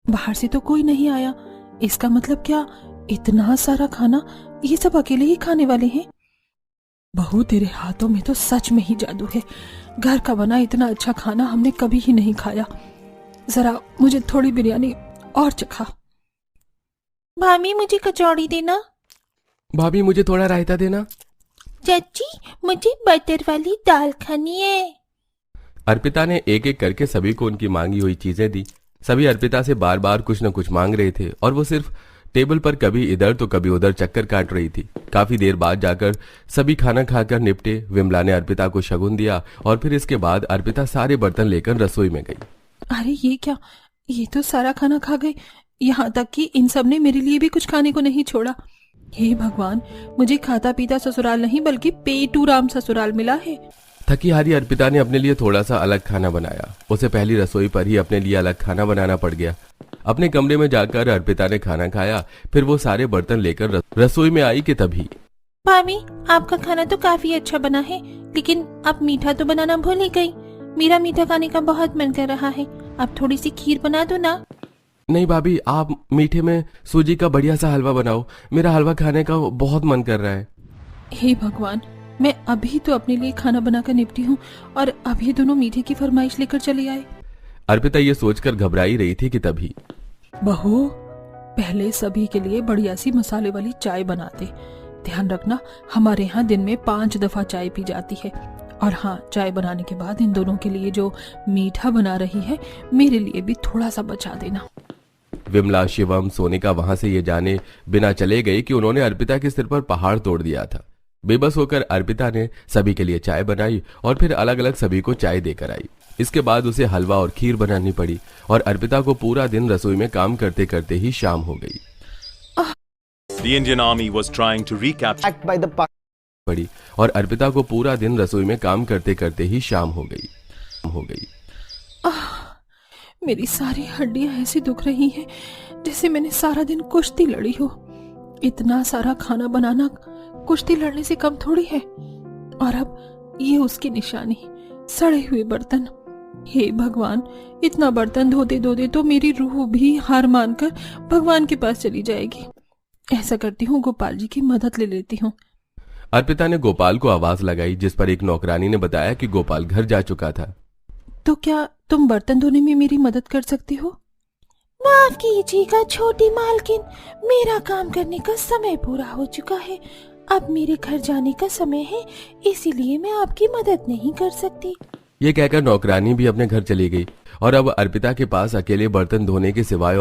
बाहर से तो कोई नहीं आया। इसका मतलब क्या इतना सारा खाना ये सब अकेले ही खाने वाले हैं? बहू, तेरे हाथों में तो सच में ही जादू है। घर का बना इतना अच्छा खाना हमने कभी ही नहीं खाया। जरा मुझे थोड़ी बिरयानी और चखा। भाभी मुझे कचौड़ी देना। भाभी मुझे थोड़ा रायता देना। चाची मुझे बटर वाली दाल खानी है। अर्पिता ने एक एक करके सभी को उनकी मांगी हुई चीजें दी। सभी अर्पिता से बार बार कुछ न कुछ मांग रहे थे और वो सिर्फ टेबल पर कभी इधर तो कभी उधर चक्कर काट रही थी। काफी देर बाद जाकर सभी खाना खाकर निपटे। विमला ने अर्पिता को शगुन दिया और फिर इसके बाद अर्पिता सारे बर्तन लेकर रसोई में गई। अरे ये क्या, ये तो सारा खाना खा गए। यहाँ तक कि इन सब ने मेरे लिए भी कुछ खाने को नहीं छोड़ा। हे भगवान, मुझे खाता पीता ससुराल नहीं बल्कि पेटू राम ससुराल मिला है। थकी हारी अर्पिता ने अपने लिए थोड़ा सा अलग खाना बनाया। उसे पहली रसोई पर ही अपने लिए अलग खाना बनाना पड़ गया। अपने कमरे में जाकर अर्पिता ने खाना खाया। फिर वो सारे बर्तन लेकर रसोई में आई कि तभी भाभी आपका खाना तो काफी अच्छा बना है, लेकिन आप मीठा तो बनाना भूल ही गई। मेरा मीठा खाने का बहुत मन कर रहा है, आप थोड़ी सी खीर बना दो ना। नहीं भाभी, आप मीठे में सूजी का बढ़िया सा हलवा बनाओ। मेरा हलवा खाने का बहुत मन कर रहा है। हे भगवान, मैं अभी तो अपने लिए खाना बनाकर निपटी हूँ और अभी दोनों मीठे की फरमाइश लेकर चले आए। अर्पिता ये सोचकर घबराई रही थी कि तभी बहू, पहले सभी के लिए बढ़िया सी मसाले वाली चाय बनाते। ध्यान रखना, हमारे यहाँ दिन में 5 दफा चाय पी जाती है। और हाँ, चाय बनाने के बाद इन दोनों के लिए जो मीठा बना रही है, मेरे लिए भी थोड़ा सा बचा देना। विमला, शिवम, सोनिका वहां से ये जाने बिना चले गए कि उन्होंने अर्पिता के सिर पर पहाड़ तोड़ दिया था। बेबस होकर अर्पिता ने सभी के लिए चाय बनाई और फिर अलग अलग सभी को चाय देकर आई। इसके बाद उसे हलवा और खीर बनानी पड़ी और अर्पिता को पूरा दिन रसोई में काम करते करते ही शाम हो गई। The Indian army was trying to recapture by the पड़ी और अर्पिता को पूरा दिन रसोई में काम करते करते ही शाम हो गई। मेरी सारी हड्डियां ऐसी दुख रही हैं जैसे मैंने सारा दिन कुश्ती लड़ी हो। इतना सारा खाना बनाना कुश्ती लड़ने से कम थोड़ी है। और अब ये उसकी निशानी, सड़े हुए बर्तन। हे भगवान, इतना बर्तन धोते धोते तो मेरी रूह भी हार मानकर भगवान के पास चली जाएगी। ऐसा करती हूँ, गोपाल जी की मदद ले लेती हूँ। अर्पिता ने गोपाल को आवाज लगाई, जिस पर एक नौकरानी ने बताया कि गोपाल घर जा चुका था। तो क्या तुम बर्तन धोने में मेरी मदद कर सकती हो? माफ कीजिएगा छोटी मालकिन, मेरा काम करने का समय पूरा हो चुका है। अब मेरे घर जाने का समय है, इसीलिए मैं आपकी मदद नहीं कर सकती। ये कहकर नौकरानी भी अपने घर चली गई और अब अर्पिता के पास अकेले बर्तन धोने के सिवाय